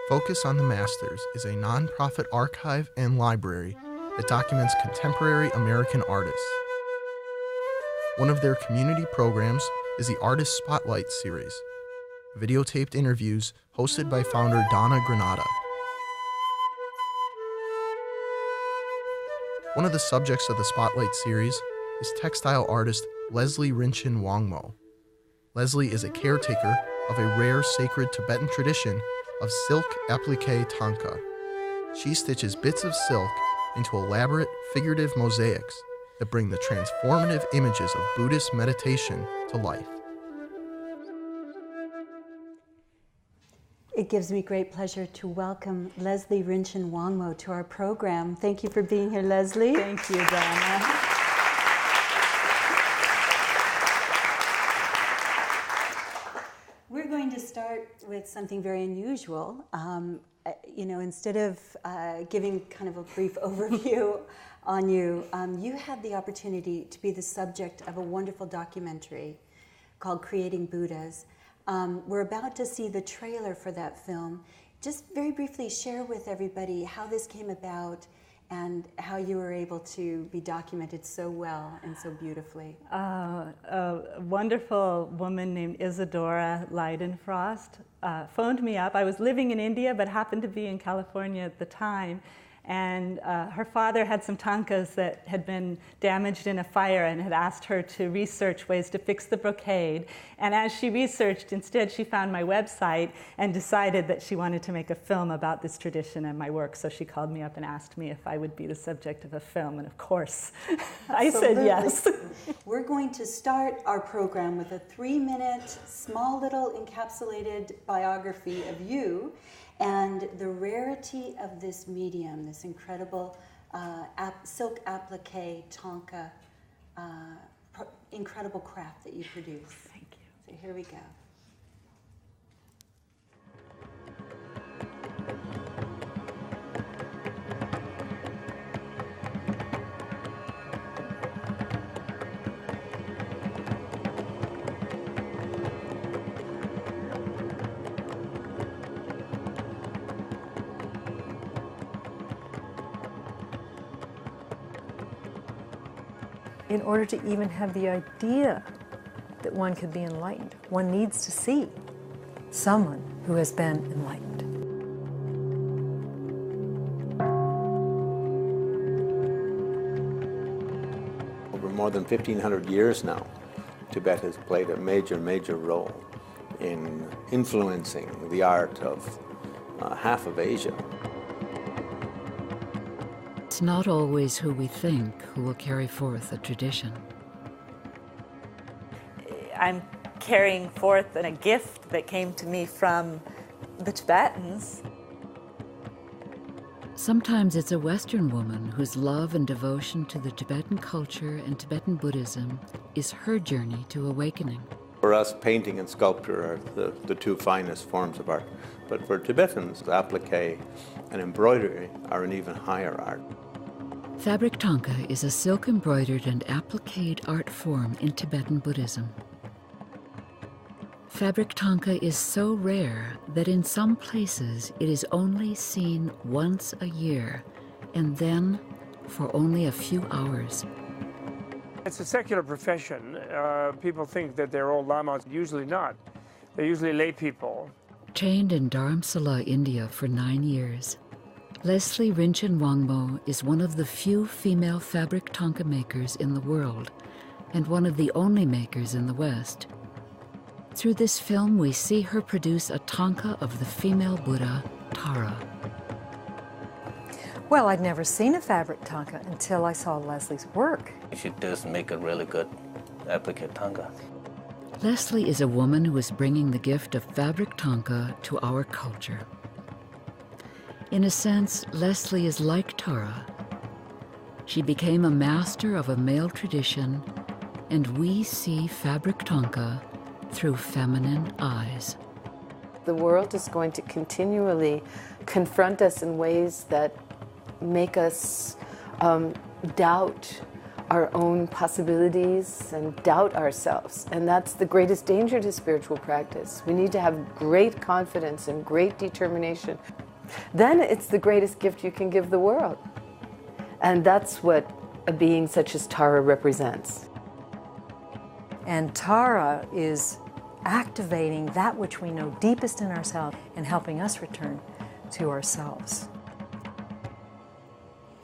Focus on the Masters is a nonprofit archive and library that documents contemporary American artists. One of their community programs is the Artist Spotlight series, videotaped interviews hosted by founder Donna Granata. One of the subjects of the Spotlight series is textile artist Leslie Rinchen-Wongmo. Leslie is a caretaker of a rare sacred Tibetan tradition of silk applique Thangka. She stitches bits of silk into elaborate figurative mosaics that bring the transformative images of Buddhist meditation to life. It gives me great pleasure to welcome Leslie Rinchen-Wongmo to our program. Thank you for being here, Leslie. Thank you, Donna. We're going to start with something very unusual. Instead of giving kind of a brief overview on you, you had the opportunity to be the subject of a wonderful documentary called Creating Buddhas. We're about to see the trailer for that film. Just very briefly share with everybody how this came about and how you were able to be documented so well and so beautifully. A wonderful woman named Isadora Leidenfrost phoned me up. I was living in India but happened to be in California at the time. And her father had some Thangkas that had been damaged in a fire and had asked her to research ways to fix the brocade. And as she researched, instead she found my website and decided that she wanted to make a film about this tradition and my work. So she called me up and asked me if I would be the subject of a film. And of course, I said yes. We're going to start our program with a 3-minute, small little encapsulated biography of you and the rarity of this medium, this incredible silk applique Tonka, incredible craft that you produce. Thank you. So here we go. In order to even have the idea that one could be enlightened, one needs to see someone who has been enlightened. Over more than 1,500 years now, Tibet has played a major role in influencing the art of half of Asia. It's not always who we think who will carry forth a tradition. I'm carrying forth a gift that came to me from the Tibetans. Sometimes it's a Western woman whose love and devotion to the Tibetan culture and Tibetan Buddhism is her journey to awakening. For us, painting and sculpture are the two finest forms of art. But for Tibetans, applique and embroidery are an even higher art. Fabric Thangka is a silk-embroidered and appliqued art form in Tibetan Buddhism. Fabric Thangka is so rare that in some places it is only seen once a year, and then for only a few hours. It's a secular profession. People think that they're all lamas. Usually not. They're usually lay people. Trained in Dharamsala, India for 9 years, Leslie Rinchen-Wongmo is one of the few female fabric Thangka makers in the world, and one of the only makers in the West. Through this film, we see her produce a Thangka of the female Buddha, Tara. Well, I'd never seen a fabric Thangka until I saw Leslie's work. She does make a really good applique Thangka. Leslie is a woman who is bringing the gift of fabric Thangka to our culture. In a sense, Leslie is like Tara. She became a master of a male tradition, and we see fabric Thangka through feminine eyes. The world is going to continually confront us in ways that make us doubt our own possibilities and doubt ourselves. And that's the greatest danger to spiritual practice. We need to have great confidence and great determination. Then it's the greatest gift you can give the world. And that's what a being such as Tara represents. And Tara is activating that which we know deepest in ourselves and helping us return to ourselves.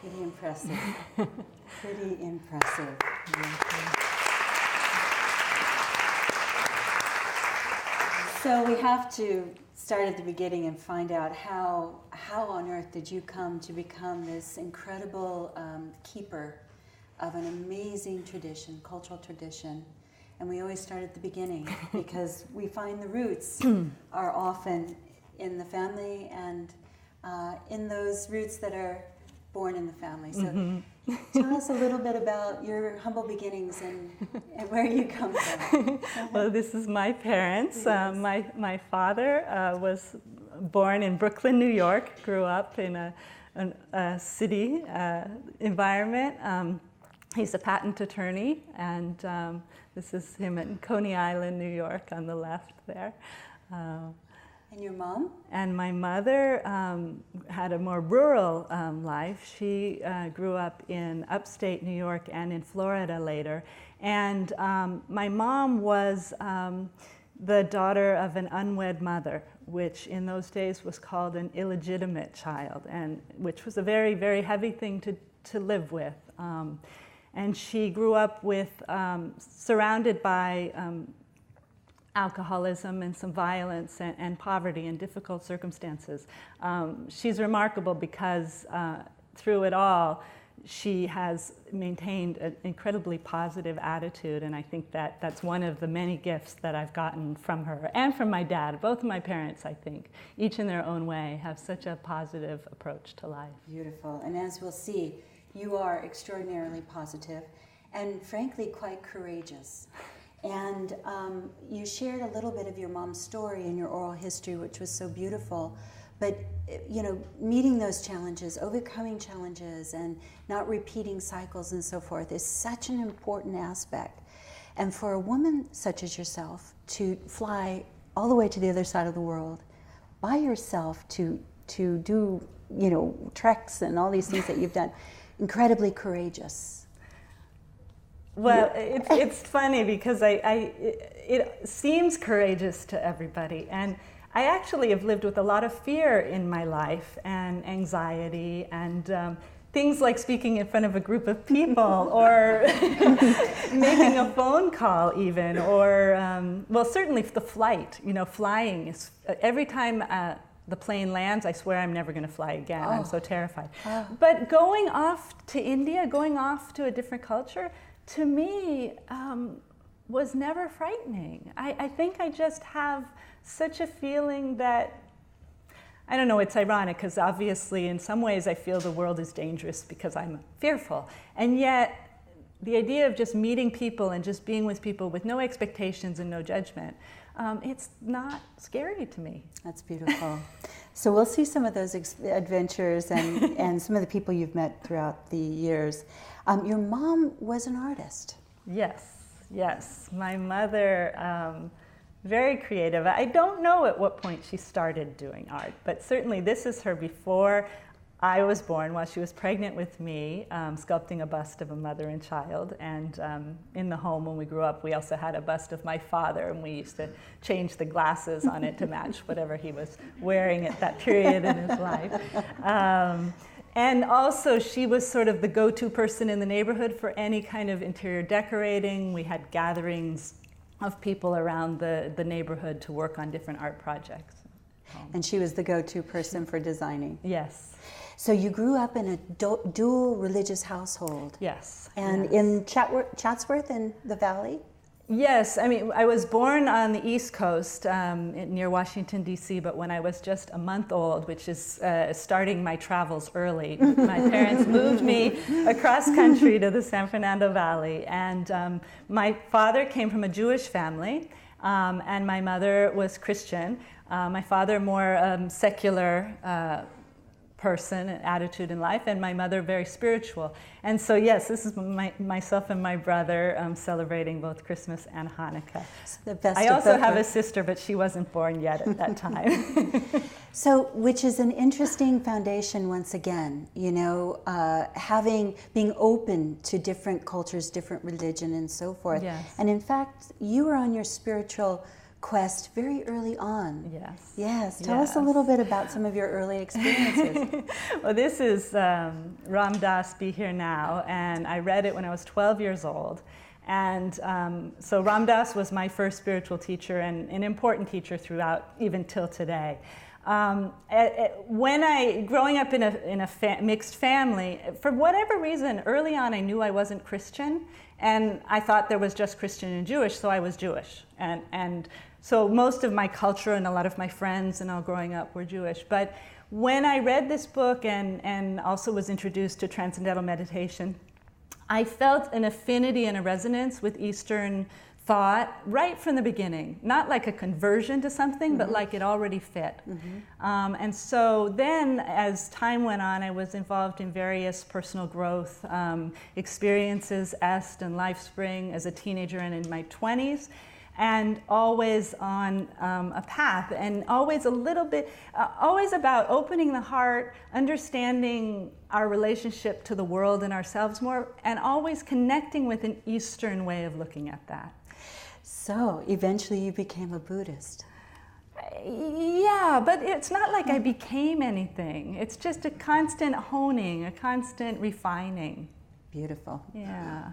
Pretty impressive. Pretty impressive. So we have to start at the beginning and find out how on earth did you come to become this incredible keeper of an amazing tradition, cultural tradition. And we always start at the beginning because we find the roots are often in the family and in those roots that are born in the family. So tell us a little bit about your humble beginnings and where you come from. Well, this is my parents. Yes. My father was born in Brooklyn, New York, grew up in a city environment. He's a patent attorney, and this is him in Coney Island, New York, on the left there. And your mom? And my mother had a more rural life. She grew up in upstate New York and in Florida later. And my mom was the daughter of an unwed mother, which in those days was called an illegitimate child, and which was a very, very heavy thing to live with. And she grew up with, surrounded by alcoholism and some violence and poverty and difficult circumstances. She's remarkable because through it all, she has maintained an incredibly positive attitude, and I think that's one of the many gifts that I've gotten from her and from my dad. Both of my parents, I think, each in their own way, have such a positive approach to life. Beautiful. And as we'll see, you are extraordinarily positive and frankly quite courageous. And you shared a little bit of your mom's story in your oral history, which was so beautiful. But, you know, meeting those challenges, overcoming challenges, and not repeating cycles and so forth is such an important aspect. And for a woman such as yourself to fly all the way to the other side of the world by yourself to do, you know, treks and all these things that you've done, incredibly courageous. Well, it's funny because it seems courageous to everybody, and I actually have lived with a lot of fear in my life and anxiety and things like speaking in front of a group of people or making a phone call even, or well, certainly the flight. You know, flying is every time the plane lands, I swear I'm never going to fly again. I'm so terrified. But going off to India, going off to a different culture, to me, was never frightening. I think I just have such a feeling that, I don't know, it's ironic because obviously in some ways I feel the world is dangerous because I'm fearful. And yet, the idea of just meeting people and just being with people with no expectations and no judgment, it's not scary to me. That's beautiful. So we'll see some of those adventures and some of the people you've met throughout the years. Your mom was an artist. Yes. My mother, very creative. I don't know at what point she started doing art, but certainly this is her before I was born, while she was pregnant with me, sculpting a bust of a mother and child. And in the home when we grew up, we also had a bust of my father, and we used to change the glasses on it to match whatever he was wearing at that period in his life. And also, she was sort of the go-to person in the neighborhood for any kind of interior decorating. We had gatherings of people around the neighborhood to work on different art projects. And she was the go-to person for designing. Yes. So you grew up in a dual religious household. Yes. And in Chatsworth in the Valley? Yes, I mean, I was born on the East Coast near Washington, D.C., but when I was just a month old, which is starting my travels early, my parents moved me across country to the San Fernando Valley. And my father came from a Jewish family, and my mother was Christian. My father, more secular person, an attitude in life, and my mother very spiritual. And so yes, this is myself and my brother celebrating both Christmas and Hanukkah. The best I of also both have a worlds. sister, but she wasn't born yet at that time. So, which is an interesting foundation once again, you know, being open to different cultures, different religion and so forth. Yes. And in fact, you were on your spiritual quest very early on. Yes. Yes. Tell us a little bit about some of your early experiences. Well, this is Ram Dass, Be Here Now, and I read it when I was 12 years old. And so Ram Dass was my first spiritual teacher and an important teacher throughout, even till today. Growing up in a mixed family, for whatever reason, early on I knew I wasn't Christian, and I thought there was just Christian and Jewish, so I was Jewish. And so most of my culture and a lot of my friends and all growing up were Jewish. But when I read this book and also was introduced to Transcendental Meditation, I felt an affinity and a resonance with Eastern thought right from the beginning, not like a conversion to something, but like it already fit. And so then as time went on, I was involved in various personal growth experiences, Est and LifeSpring as a teenager and in my 20s, and always on a path, and always a little bit, always about opening the heart, understanding our relationship to the world and ourselves more, and always connecting with an Eastern way of looking at that. So eventually you became a Buddhist. Yeah, but it's not like I became anything. It's just a constant honing, a constant refining. Beautiful. Yeah.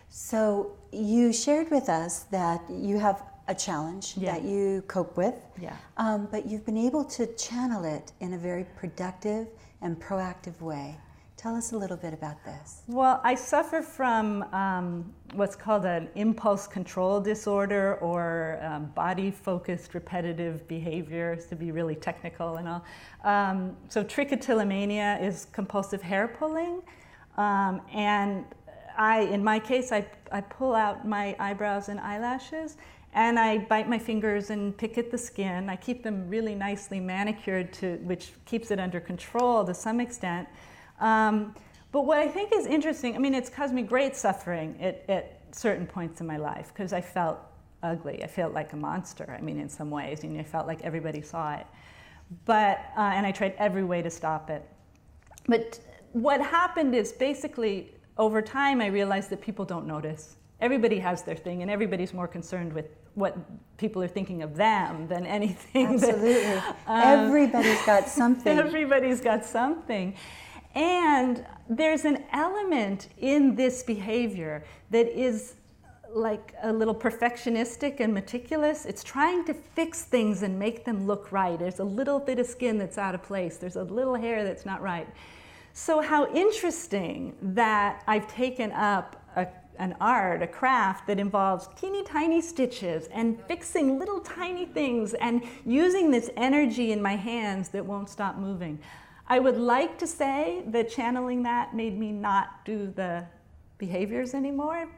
So you shared with us that you have a challenge that you cope with, but you've been able to channel it in a very productive and proactive way. Tell us a little bit about this. Well, I suffer from what's called an impulse control disorder, or body-focused repetitive behaviors, to be really technical and all. So trichotillomania is compulsive hair pulling, and in my case, I pull out my eyebrows and eyelashes, and I bite my fingers and pick at the skin. I keep them really nicely manicured, which keeps it under control to some extent. But what I think is interesting, I mean, it's caused me great suffering at certain points in my life, because I felt ugly. I felt like a monster, I mean, in some ways, and I felt like everybody saw it. But, and I tried every way to stop it. But what happened is basically, over time, I realized that people don't notice. Everybody has their thing, and everybody's more concerned with what people are thinking of them than anything. Absolutely. Everybody's got something. Everybody's got something. And there's an element in this behavior that is like a little perfectionistic and meticulous. It's trying to fix things and make them look right. There's a little bit of skin that's out of place. There's a little hair that's not right. So how interesting that I've taken up an art, a craft that involves teeny tiny stitches and fixing little tiny things and using this energy in my hands that won't stop moving. I would like to say that channeling that made me not do the behaviors anymore,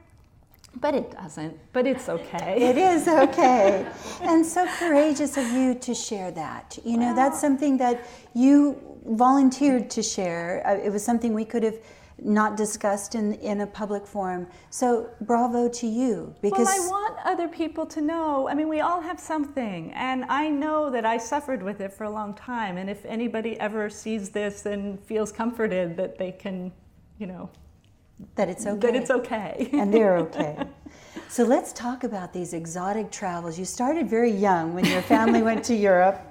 but it doesn't. But it's okay. It is okay. And so courageous of you to share that. You know, that's something that you volunteered to share. It was something we could have not discussed in a public forum. So bravo to you. Because well, I want other people to know. I mean, we all have something, and I know that I suffered with it for a long time. And if anybody ever sees this and feels comforted that they can, you know, that it's okay. That it's okay. And they're okay. So let's talk about these exotic travels. You started very young when your family went to Europe.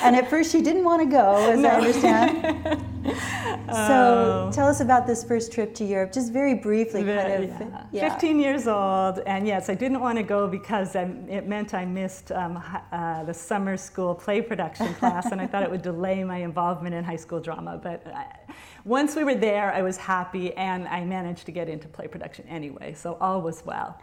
And at first you didn't want to go, as I understand. So tell us about this first trip to Europe, just very briefly. 15 years old, and yes, I didn't want to go because it meant I missed the summer school play production class, and I thought it would delay my involvement in high school drama. But once we were there, I was happy, and I managed to get into play production anyway, so all was well.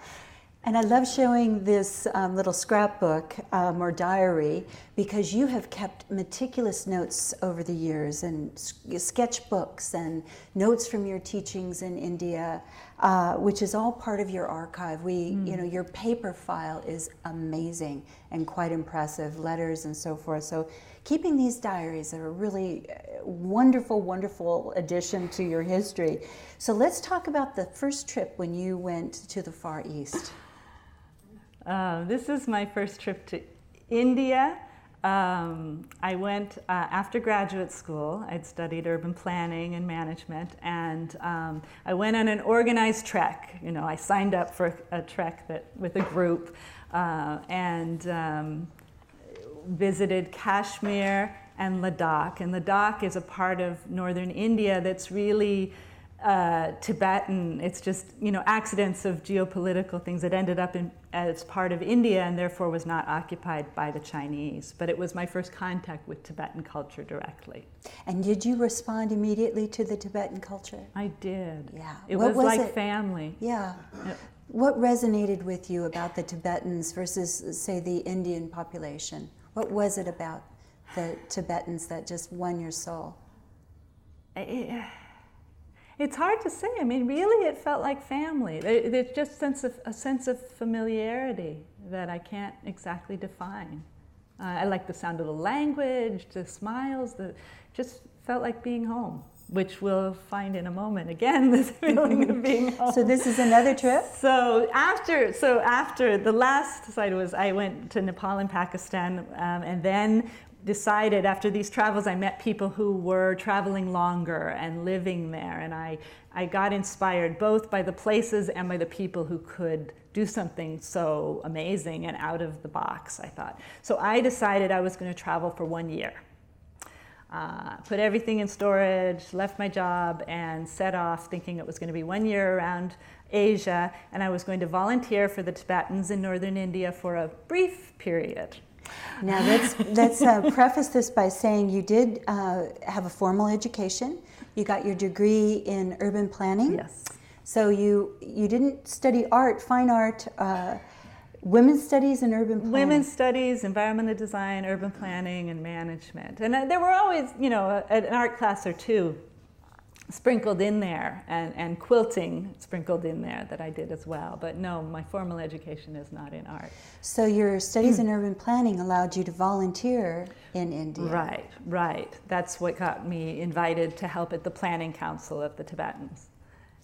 And I love showing this little scrapbook or diary, because you have kept meticulous notes over the years, and sketchbooks and notes from your teachings in India, which is all part of your archive. You know, your paper file is amazing and quite impressive, letters and so forth. So keeping these diaries are really wonderful, wonderful addition to your history. So let's talk about the first trip when you went to the Far East. This is my first trip to India. I went after graduate school. I'd studied urban planning and management, and I went on an organized trek. You know, I signed up for a trek with a group and visited Kashmir and Ladakh. And Ladakh is a part of northern India that's really Tibetan. It's just, you know, accidents of geopolitical things that ended up as part of India and therefore was not occupied by the Chinese. But it was my first contact with Tibetan culture directly. And did you respond immediately to the Tibetan culture? I did. Yeah. It was like family. Yeah. What resonated with you about the Tibetans versus, say, the Indian population? What was it about the Tibetans that just won your soul? It's hard to say. I mean, really, it felt like family. There's just a sense of familiarity that I can't exactly define. I like the sound of the language, the smiles, just felt like being home, which we'll find in a moment. Again, this feeling of being home. So this is another trip? So after the last site was, I went to Nepal and Pakistan, and then decided after these travels, I met people who were traveling longer and living there, and I got inspired both by the places and by the people who could do something so amazing and out of the box, I thought. So I decided I was going to travel for 1 year. Put everything in storage, left my job, and set off thinking it was going to be 1 year around Asia, and I was going to volunteer for the Tibetans in northern India for a brief period. Now let's preface this by saying you did have a formal education. You got your degree in urban planning. Yes. So you didn't study art, fine art, women's studies and urban planning. Women's studies, environmental design, urban planning, and management. And there were always, you know, an art class or two sprinkled in there, and quilting sprinkled in there that I did as well. But no, my formal education is not in art. So your studies in urban planning allowed you to volunteer in India. Right. That's what got me invited to help at the Planning Council of the Tibetans.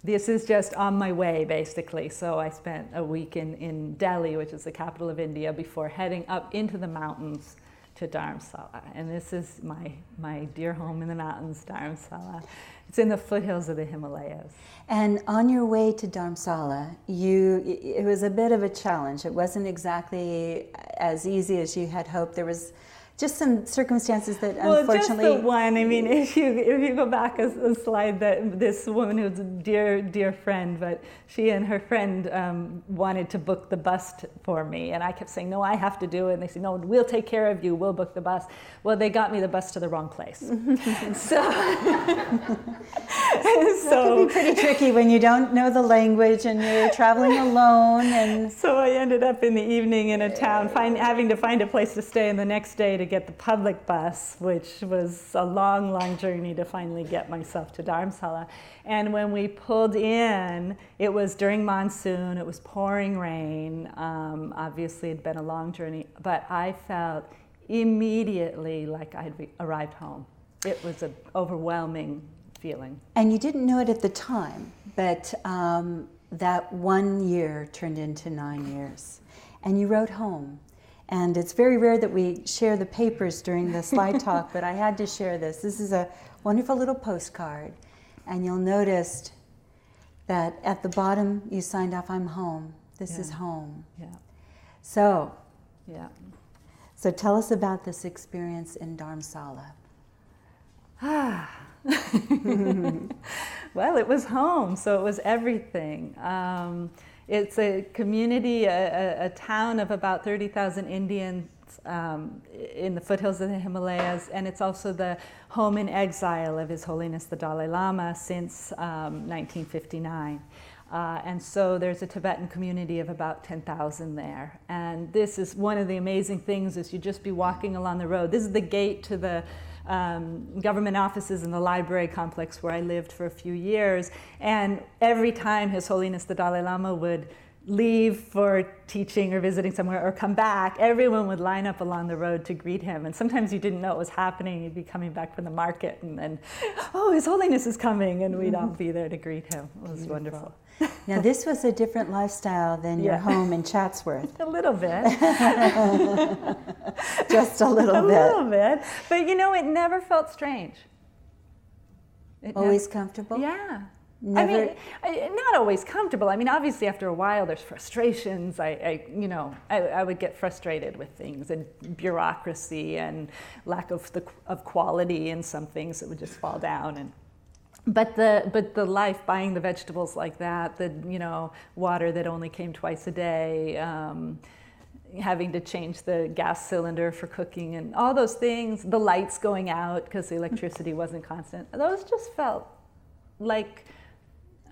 This is just on my way, basically. So I spent a week in Delhi, which is the capital of India, before heading up into the mountains to Dharamsala. And this is my dear home in the mountains, Dharamsala. It's in the foothills of the Himalayas. And on your way to Dharamsala, it was a bit of a challenge. It wasn't exactly as easy as you had hoped. There was just some circumstances that unfortunately... Well, just the one. I mean, if you go back a slide, that this woman who's a dear friend, but she and her friend wanted to book the bus for me, and I kept saying, no, I have to do it. And they said, no, we'll take care of you. We'll book the bus. Well, they got me the bus to the wrong place. So it can be pretty tricky when you don't know the language and you're traveling alone. And so I ended up in the evening in a town, having to find a place to stay, and the next day to get the public bus, which was a long journey to finally get myself to Dharamsala. And when we pulled in, it was during monsoon, it was pouring rain. Obviously, it'd been a long journey, but I felt immediately like I'd arrived home. It was an overwhelming feeling. And you didn't know it at the time, but that 1 year turned into 9 years. And you wrote home. And it's very rare that we share the papers during the slide talk, but I had to share this. This is a wonderful little postcard. And you'll notice that at the bottom you signed off, I'm home. This is home. Yeah. So tell us about this experience in Dharamsala. Well, it was home, so it was everything. It's a community, a town of about 30,000 Indians in the foothills of the Himalayas, and it's also the home in exile of His Holiness the Dalai Lama since 1959. And so there's a Tibetan community of about 10,000 there. And this is one of the amazing things, is you just be walking along the road. This is the gate to the government offices in the library complex where I lived for a few years. And every time His Holiness the Dalai Lama would leave for teaching or visiting somewhere or come back, everyone would line up along the road to greet him. And sometimes you didn't know it was happening. You'd be coming back from the market and then, oh, His Holiness is coming, and we'd all be there to greet him. It was wonderful. Now, this was a different lifestyle than your home in Chatsworth. A little bit. Just a little bit. A little bit. But you know, it never felt strange. Always comfortable? Yeah. Never... I mean, not always comfortable. I mean, obviously, after a while, there's frustrations. I would get frustrated with things and bureaucracy and lack of quality in some things that would just fall down. But the life, buying the vegetables like that, the water that only came twice a day, having to change the gas cylinder for cooking, and all those things, the lights going out because the electricity wasn't constant. Those just felt like,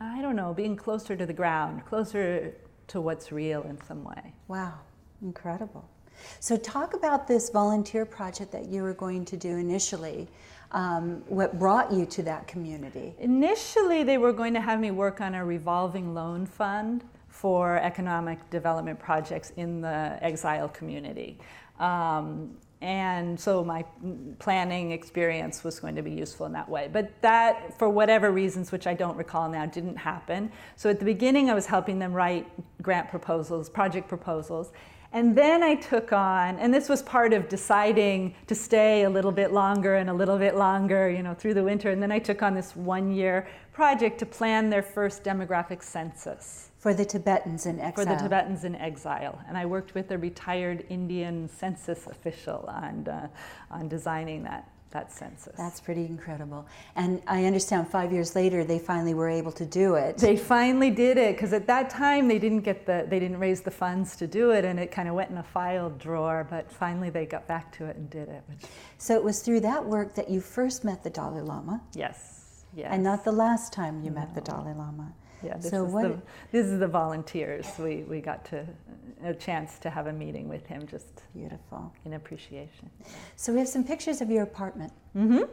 I don't know, being closer to the ground, closer to what's real in some way. Wow, incredible. So talk about this volunteer project that you were going to do initially. What brought you to that community? Initially, they were going to have me work on a revolving loan fund for economic development projects in the exile community. And so my planning experience was going to be useful in that way. But that, for whatever reasons, which I don't recall now, didn't happen. So at the beginning, I was helping them write grant proposals, project proposals. And then I took on, and this was part of deciding to stay a little bit longer and a little bit longer, through the winter. And then I took on this 1-year project to plan their first demographic census. For the Tibetans in exile. For the Tibetans in exile. And I worked with a retired Indian census official on designing that census. That's pretty incredible. And I understand 5 years later, they finally were able to do it. They finally did it, because at that time they didn't raise the funds to do it, and it kind of went in a file drawer, but finally they got back to it and did it. So it was through that work that you first met the Dalai Lama? Yes. And not the last time you met the Dalai Lama? Yeah, this is the volunteers. We got a chance to have a meeting with him, just beautiful, in appreciation. So we have some pictures of your apartment. Mm-hmm.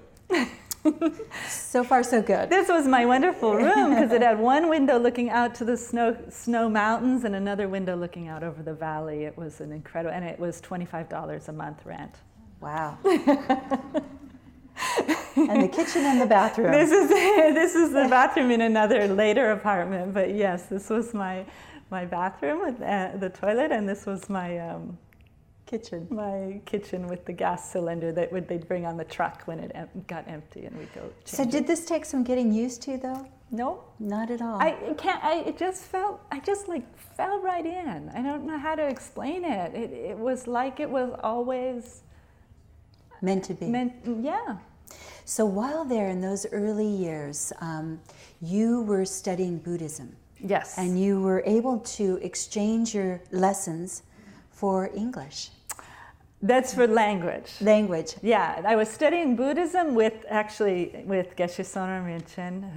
So far, so good. This was my wonderful room, because it had one window looking out to the snow mountains and another window looking out over the valley. It was an incredible, and it was $25 a month rent. Wow. And the kitchen and the bathroom. This is the bathroom in another later apartment, but yes, this was my bathroom with the toilet, and this was my kitchen. My kitchen with the gas cylinder that they'd bring on the truck when it got empty, and we'd go change So did this take some getting used to, though? No, not at all. I just fell right in. I don't know how to explain it. It was like it was always meant to be. Yeah. So while there in those early years, you were studying Buddhism. Yes. And you were able to exchange your lessons for English. That's for language. Language. Yeah, I was studying Buddhism with Geshe Sono Rinchen,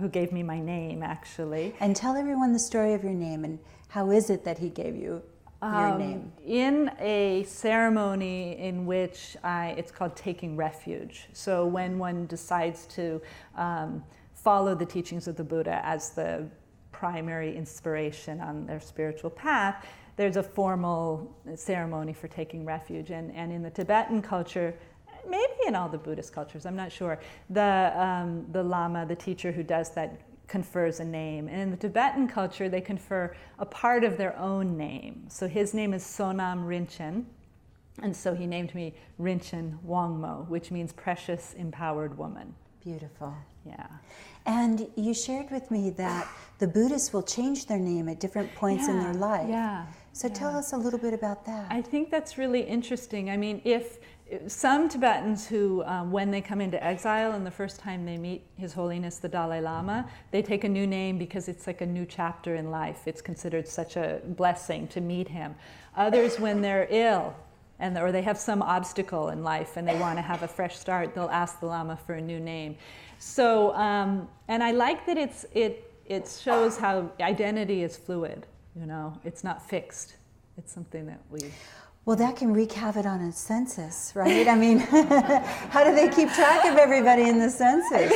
who gave me my name, actually. And tell everyone the story of your name, and how is it that he gave you your name? In a ceremony in which it's called taking refuge. So when one decides to follow the teachings of the Buddha as the primary inspiration on their spiritual path, there's a formal ceremony for taking refuge. And in the Tibetan culture, maybe in all the Buddhist cultures, I'm not sure, the Lama, the teacher who does that, confers a name. And in the Tibetan culture, they confer a part of their own name. So his name is Sonam Rinchen, and so he named me Rinchen-Wongmo, which means precious, empowered woman. Beautiful. Yeah. And you shared with me that the Buddhists will change their name at different points in their life. Yeah. So tell us a little bit about that. I think that's really interesting. I mean, if some Tibetans who, when they come into exile and the first time they meet His Holiness the Dalai Lama, they take a new name because it's like a new chapter in life. It's considered such a blessing to meet him. Others, when they're ill, or they have some obstacle in life and they want to have a fresh start, they'll ask the Lama for a new name. So, and I like that it shows how identity is fluid. It's not fixed. It's something that we... Well, that can wreak havoc on a census, right? I mean, how do they keep track of everybody in the census?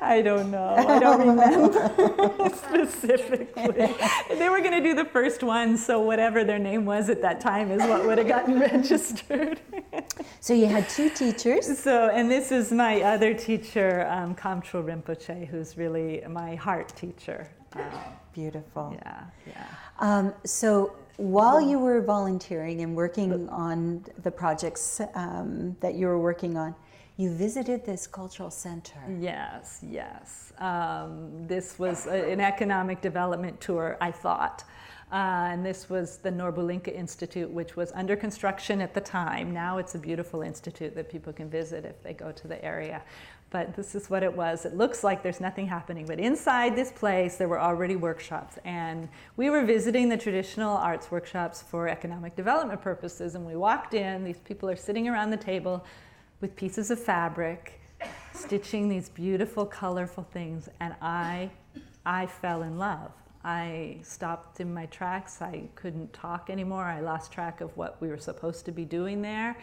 I don't know. I don't remember specifically. They were going to do the first one, so whatever their name was at that time is what would have gotten registered. So you had two teachers. So, and this is my other teacher, Kamtrul Rinpoche, who's really my heart teacher. Beautiful. Yeah. So while you were volunteering and working on the projects that you were working on, you visited this cultural center. Yes. This was an economic development tour, I thought. And this was the Norbulinka Institute, which was under construction at the time. Now it's a beautiful institute that people can visit if they go to the area. But this is what it was. It looks like there's nothing happening, but inside this place there were already workshops. And we were visiting the traditional arts workshops for economic development purposes. And we walked in, these people are sitting around the table with pieces of fabric, stitching these beautiful, colorful things. And I fell in love. I stopped in my tracks. I couldn't talk anymore. I lost track of what we were supposed to be doing there.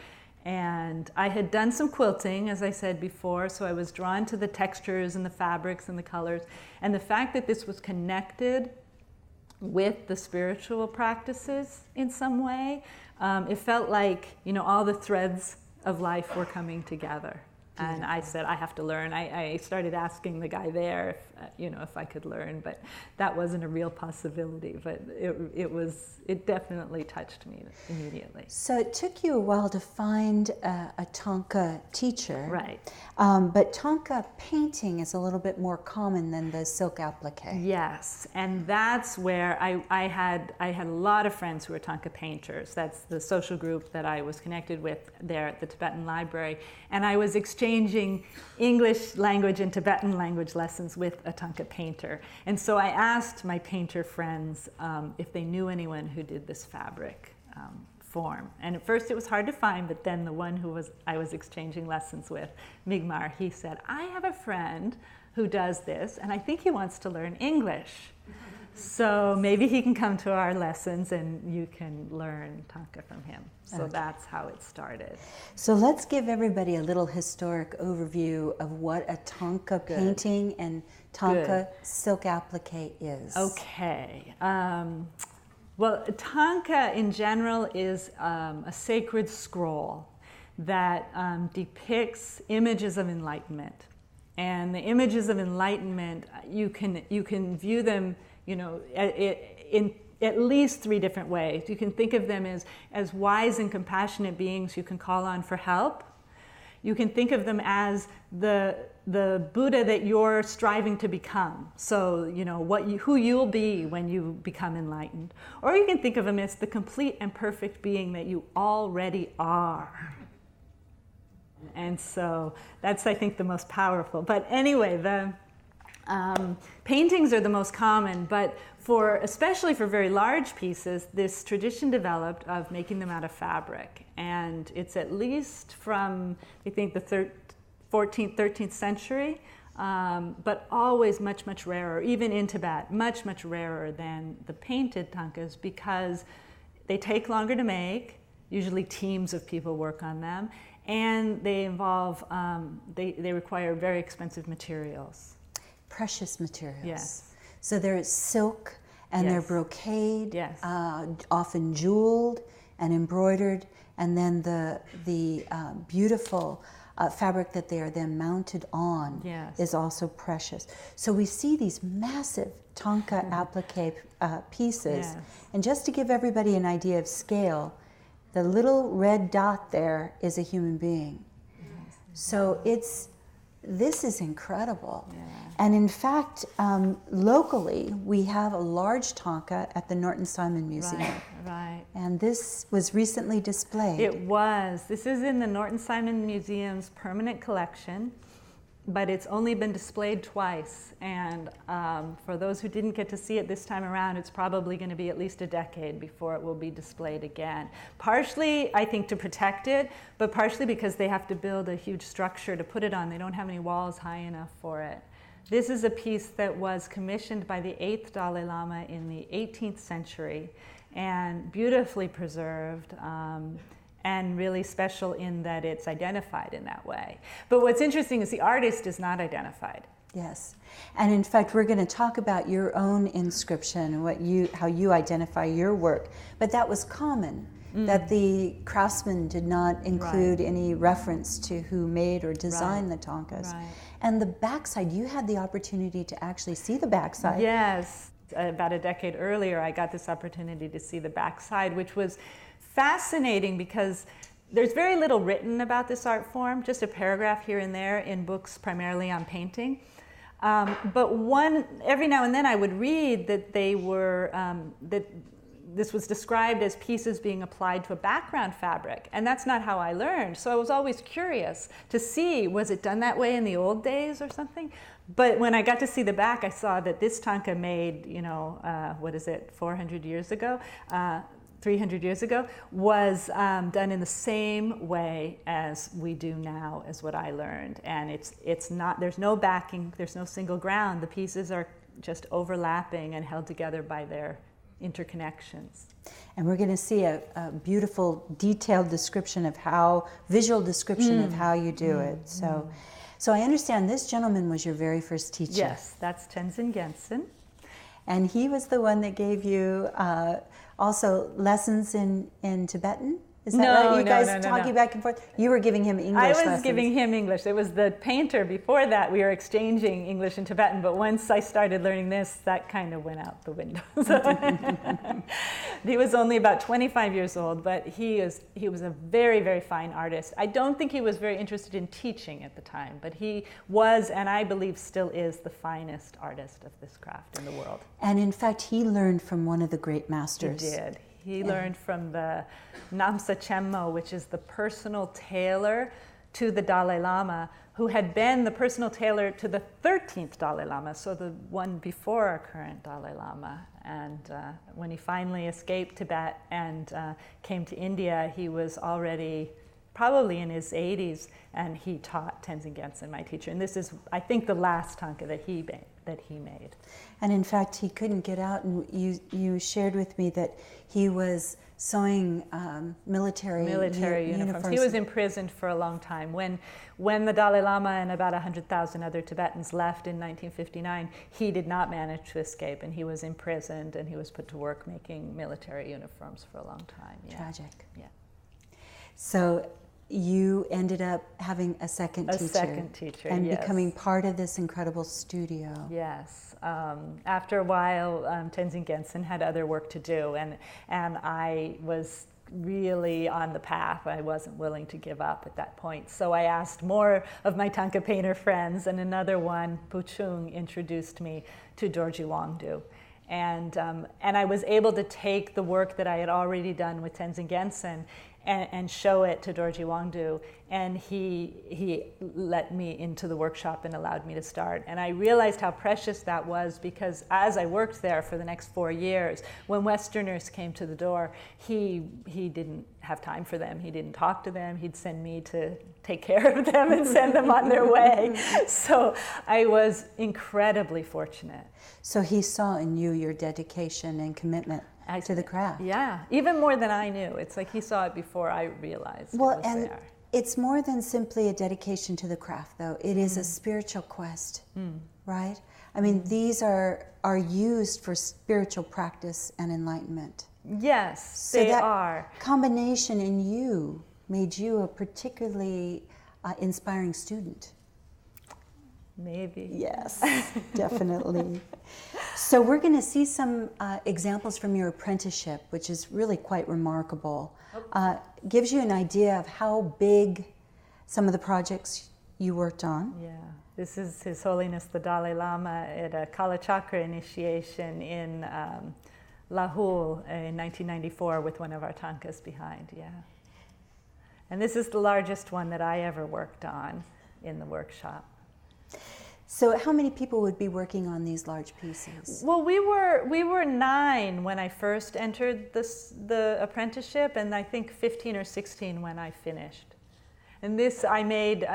And I had done some quilting, as I said before, so I was drawn to the textures and the fabrics and the colors. And the fact that this was connected with the spiritual practices in some way, it felt like, all the threads of life were coming together. And I said, I have to learn. I started asking the guy there if I could learn, but that wasn't a real possibility. But it definitely touched me immediately. So it took you a while to find a Tonka teacher. Right. But Tonka painting is a little bit more common than the silk applique. Yes, and that's where I had a lot of friends who were Tonka painters. That's the social group that I was connected with there at the Tibetan Library. And I was exchanging English language and Tibetan language lessons with a Tonka painter. And so I asked my painter friends if they knew anyone who did this fabric form. And at first it was hard to find, but then the one I was exchanging lessons with, Migmar, he said, I have a friend who does this, and I think he wants to learn English. So maybe he can come to our lessons and you can learn Thangka from him. So Okay. That's how it started. So let's give everybody a little historic overview of what a Tonka painting and Tonka silk applique is. Okay. Well, Thangka in general is a sacred scroll that depicts images of enlightenment. And the images of enlightenment, you can view them, in at least three different ways. You can think of them as wise and compassionate beings you can call on for help. You can think of them as the Buddha that you're striving to become. So, who you'll be when you become enlightened. Or you can think of them as the complete and perfect being that you already are. And so that's, I think, the most powerful. But anyway, the paintings are the most common, but especially for very large pieces, this tradition developed of making them out of fabric. And it's at least from, I think, the 14th, 13th century, but always much, much rarer, even in Tibet, much, much rarer than the painted Thangkas because they take longer to make, usually teams of people work on them, and they involve, they require very expensive materials. Precious materials. Yes. So they're silk and Yes. they're brocade, Yes. often jeweled and embroidered, and then the beautiful fabric that they are then mounted on Yes. is also precious. So we see these massive Tonka applique pieces. Yes. And just to give everybody an idea of scale, the little red dot there is a human being. Yes. So this is incredible. Yeah. And in fact, locally, we have a large Tonka at the Norton Simon Museum. Right. And this was recently displayed. It was. This is in the Norton Simon Museum's permanent collection, but it's only been displayed twice. And for those who didn't get to see it this time around, it's probably going to be at least a decade before it will be displayed again. Partially, I think, to protect it, but partially because they have to build a huge structure to put it on. They don't have any walls high enough for it. This is a piece that was commissioned by the 8th Dalai Lama in the 18th century and beautifully preserved. and really special in that it's identified in that way. But what's interesting is the artist is not identified. Yes, and in fact, we're going to talk about your own inscription and how you identify your work. But that was common, that the craftsman did not include any reference to who made or designed the Tonkas. Right. And the backside, you had the opportunity to actually see the backside. Yes, about a decade earlier, I got this opportunity to see the backside, which was fascinating because there's very little written about this art form, just a paragraph here and there in books primarily on painting. But every now and then I would read that they were, that this was described as pieces being applied to a background fabric, and that's not how I learned. So I was always curious to see, was it done that way in the old days or something? But when I got to see the back, I saw that this Tonka made, 400 years ago, 300 years ago, was done in the same way as we do now, is what I learned. And it's not, there's no backing, there's no single ground. The pieces are just overlapping and held together by their interconnections. And we're going to see a beautiful, detailed description of visual description of how you do it. So I understand this gentleman was your very first teacher. Yes, that's Tenzin Gyatso. And he was the one that gave you also lessons in Tibetan? Is that right? You guys talking back and forth? You were giving him English lessons. I was giving him English. It was the painter before that. We were exchanging English and Tibetan, but once I started learning this, that kind of went out the window. He was only about 25 years old, but he was a very, very fine artist. I don't think he was very interested in teaching at the time, but he was, and I believe still is, the finest artist of this craft in the world. And in fact, he learned from one of the great masters. He did. He learned from the Namsa Chenmo, which is the personal tailor to the Dalai Lama, who had been the personal tailor to the 13th Dalai Lama, so the one before our current Dalai Lama. And when he finally escaped Tibet and came to India, he was already probably in his 80s, and he taught Tenzin Gyatso, my teacher. And this is, I think, the last Tonka that he made. And in fact, he couldn't get out, and you shared with me that he was sewing military uniforms. He was imprisoned for a long time. When the Dalai Lama and about 100,000 other Tibetans left in 1959, he did not manage to escape, and he was imprisoned, and he was put to work making military uniforms for a long time. Yeah. Tragic. Yeah. So you ended up having a second teacher. And yes. Becoming part of this incredible studio. Yes. After a while, Tenzin Gyatso had other work to do, and I was really on the path. I wasn't willing to give up at that point. So I asked more of my Tonka painter friends, and another one, Puchung, introduced me to Dorji Wangdu. And I was able to take the work that I had already done with Tenzin Gyatso and show it to Dorji Wangdu, and he let me into the workshop and allowed me to start. And I realized how precious that was, because as I worked there for the next 4 years, when Westerners came to the door, he didn't have time for them. He didn't talk to them. He'd send me to take care of them and send them on their way. So I was incredibly fortunate. So he saw in you your dedication and commitment to the craft. Yeah, even more than I knew. It's like he saw it before I realized it was there. It's more than simply a dedication to the craft, though. It is a spiritual quest, right? I mean, these are used for spiritual practice and enlightenment. Yes, so they that are. Combination in you made you a particularly inspiring student. Maybe. Yes, definitely. So we're going to see some examples from your apprenticeship, which is really quite remarkable. Gives you an idea of how big some of the projects you worked on. Yeah, this is His Holiness the Dalai Lama at a Kalachakra initiation in Lahul in 1994 with one of our Tonkas behind, yeah. And this is the largest one that I ever worked on in the workshop. So how many people would be working on these large pieces? Well, we were 9 when I first entered the apprenticeship, and I think 15 or 16 when I finished. And this I made,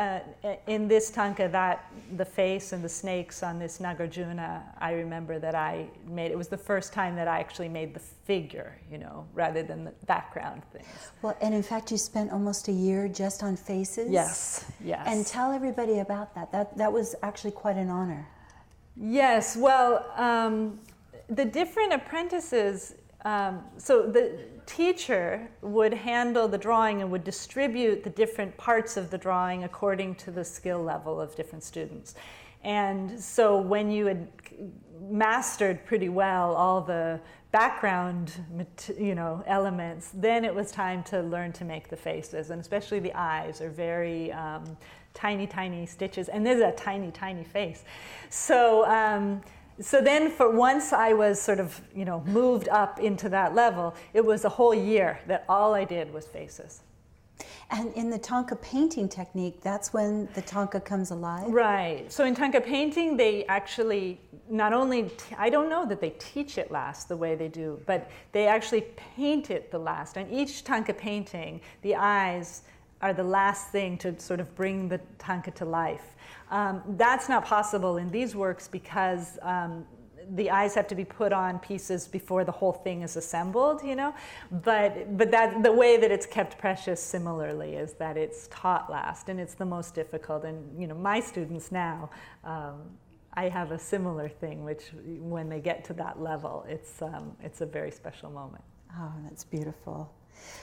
in this Thangka, that the face and the snakes on this Nagarjuna, I remember that I made. It was the first time that I actually made the figure, you know, rather than the background things. Well, and in fact, you spent almost a year just on faces? Yes, yes. And tell everybody about that. That was actually quite an honor. Yes, well, the different apprentices, so the teacher would handle the drawing and would distribute the different parts of the drawing according to the skill level of different students. And so when you had mastered pretty well all the background, you know, elements, then it was time to learn to make the faces, and especially the eyes are very tiny, tiny stitches, and there's a tiny, tiny face. So, so then for once I was sort of, you know, moved up into that level, it was a whole year that all I did was faces. And in the Tonka painting technique, that's when the Tonka comes alive? Right. So in Tonka painting, they actually not only, I don't know that they teach it last the way they do, but they actually paint it the last. On each Tonka painting, the eyes are the last thing to sort of bring the Thangka to life. That's not possible in these works because the eyes have to be put on pieces before the whole thing is assembled, you know. But that the way that it's kept precious similarly is that it's taught last, and it's the most difficult. And you know, my students now, I have a similar thing, which when they get to that level, it's a very special moment. Oh, that's beautiful.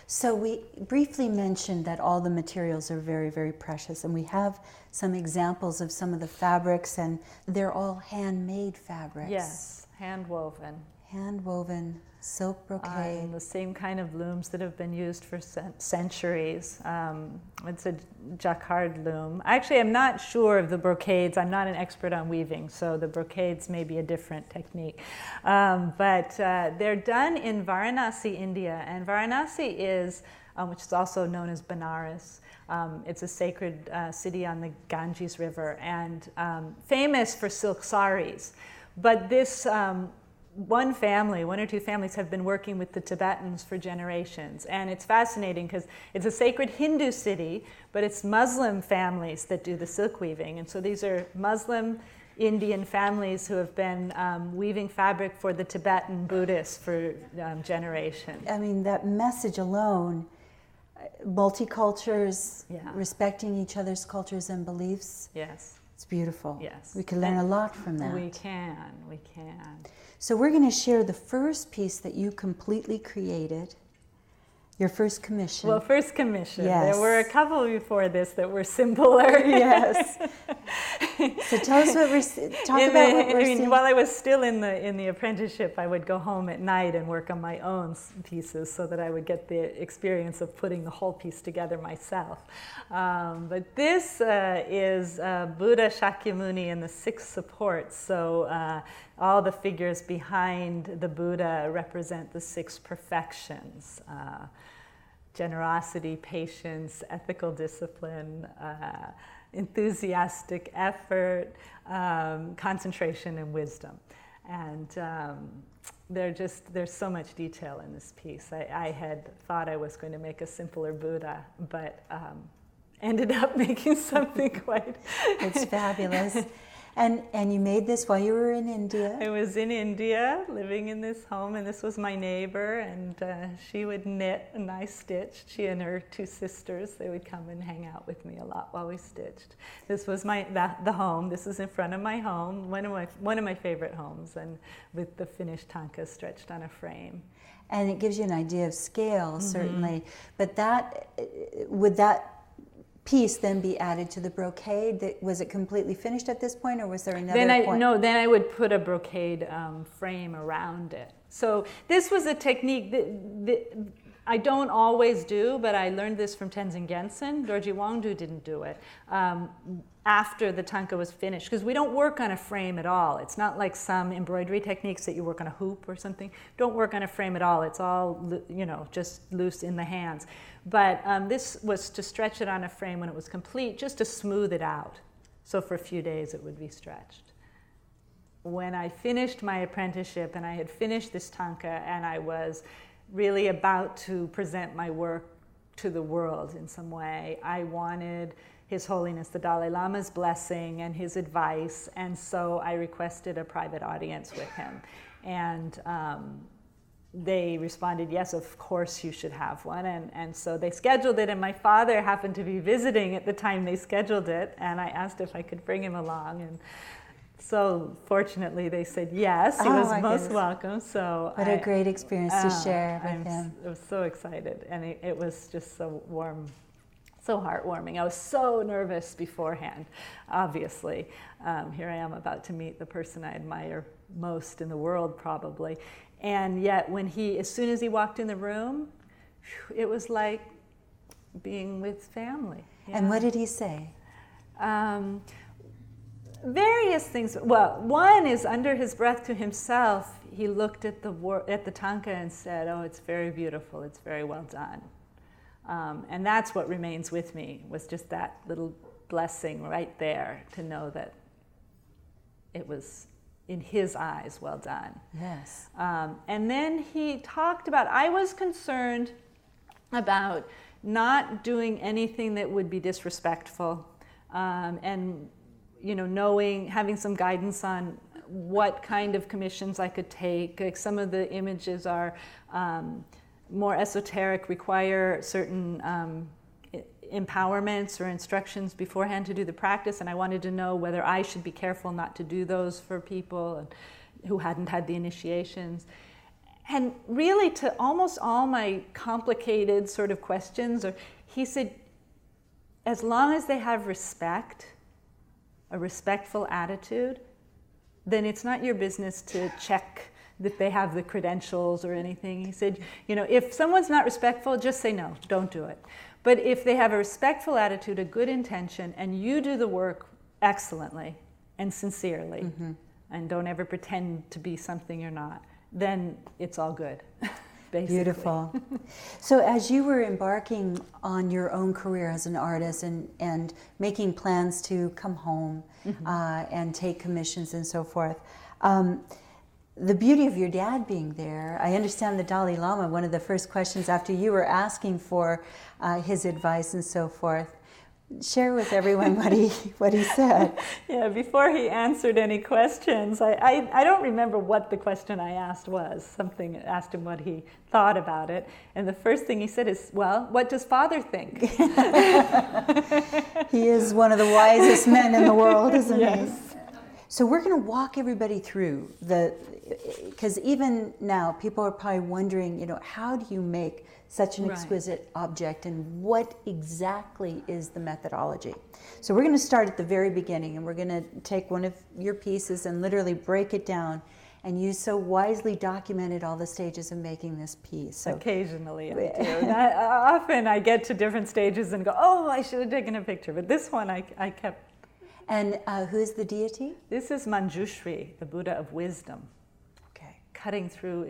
So we briefly mentioned that all the materials are very, very precious, and we have some examples of some of the fabrics, and they're all handmade fabrics. Yes, hand-woven. Hand-woven silk brocade. And the same kind of looms that have been used for centuries. It's a jacquard loom. Actually, I'm not sure of the brocades. I'm not an expert on weaving, so the brocades may be a different technique. But they're done in Varanasi, India. And Varanasi is, which is also known as Benares, it's a sacred city on the Ganges River, and famous for silk saris. But this one or two families have been working with the Tibetans for generations. And it's fascinating because it's a sacred Hindu city, but it's Muslim families that do the silk weaving. And so these are Muslim Indian families who have been weaving fabric for the Tibetan Buddhists for generations. I mean, that message alone, multicultures, respecting each other's cultures and beliefs. Yes. It's beautiful. Yes. We can learn a lot from that. We can. So we're going to share the first piece that you completely created, your first commission. Well, first commission. Yes. There were a couple before this that were simpler. Yes. So tell us what we're seeing. While I was still in the apprenticeship, I would go home at night and work on my own pieces so that I would get the experience of putting the whole piece together myself. But this is Buddha Shakyamuni and the 6 supports. So all the figures behind the Buddha represent the 6 perfections. Generosity, patience, ethical discipline, enthusiastic effort, concentration, and wisdom. And there's so much detail in this piece. I had thought I was going to make a simpler Buddha, but ended up making something quite... It's fabulous. And you made this while you were in India? I was in India, living in this home, and this was my neighbor, and she would knit and I stitched. She and her 2 sisters, they would come and hang out with me a lot while we stitched. This was the home. This is in front of my home, one of my favorite homes, and with the finished Thangka stretched on a frame. And it gives you an idea of scale, certainly. But would that piece then be added to the brocade? Was it completely finished at this point, or was there another point? No, then I would put a brocade frame around it. So this was a technique that I don't always do, but I learned this from Tenzin Gyatso. Dorji Wangdu didn't do it after the Thangka was finished, because we don't work on a frame at all. It's not like some embroidery techniques that you work on a hoop or something. Don't work on a frame at all. It's all, just loose in the hands. But this was to stretch it on a frame when it was complete, just to smooth it out. So for a few days it would be stretched. When I finished my apprenticeship and I had finished this Thangka and I was really about to present my work to the world in some way. I wanted His Holiness the Dalai Lama's blessing and his advice, and so I requested a private audience with him. And they responded, yes, of course you should have one. And so they scheduled it, and my father happened to be visiting at the time they scheduled it, and I asked if I could bring him along. And so fortunately they said yes, he was most welcome. So what a great experience to share with him. I was so excited, and it was just so warm, so heartwarming. I was so nervous beforehand, obviously. Here I am about to meet the person I admire most in the world, probably. And yet as soon as he walked in the room, it was like being with family. Yeah. And what did he say? Various things. Well, one is under his breath to himself, he looked at the Thangka and said, oh, it's very beautiful, it's very well done. And that's what remains with me, was just that little blessing right there to know that it was, in his eyes, well done. Yes. And then he talked about, I was concerned about not doing anything that would be disrespectful, and having some guidance on what kind of commissions I could take. Like some of the images are more esoteric, require certain empowerments or instructions beforehand to do the practice, and I wanted to know whether I should be careful not to do those for people who hadn't had the initiations. And really, to almost all my complicated sort of questions, he said, as long as they have respect, a respectful attitude, then it's not your business to check that they have the credentials or anything. He said, if someone's not respectful, just say no, don't do it. But if they have a respectful attitude, a good intention, and you do the work excellently and sincerely, and don't ever pretend to be something you're not, then it's all good, basically. Beautiful. So as you were embarking on your own career as an artist and making plans to come home and take commissions and so forth, the beauty of your dad being there, I understand the Dalai Lama, one of the first questions after you were asking for his advice and so forth, share with everyone what he said. Yeah, before he answered any questions, I don't remember what the question I asked was. Asked him what he thought about it, and the first thing he said is, well, what does Father think? He is one of the wisest men in the world, isn't he? Yes. So we're going to walk everybody through because even now people are probably wondering, how do you make such an exquisite object, and what exactly is the methodology? So we're going to start at the very beginning, and we're going to take one of your pieces and literally break it down. And you so wisely documented all the stages of making this piece. So occasionally I do. Often I get to different stages and go, oh, I should have taken a picture. But this one I kept. And who is the deity? This is Manjushri, the Buddha of wisdom. Okay. Cutting through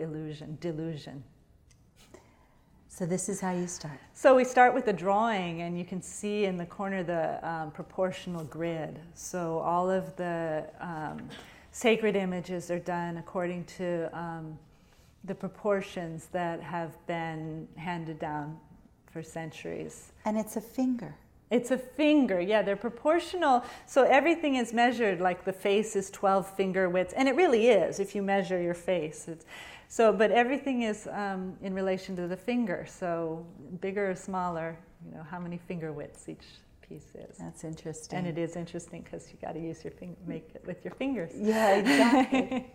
delusion. So this is how you start. So we start with the drawing, and you can see in the corner the proportional grid. So all of the sacred images are done according to the proportions that have been handed down for centuries. And it's a finger. It's a finger, yeah, they're proportional. So everything is measured, like the face is 12 finger widths, and it really is if you measure your face. But everything is in relation to the finger. So bigger or smaller, how many finger widths each piece is. That's interesting. And it is interesting because you got to use make it with your fingers. Yeah, exactly.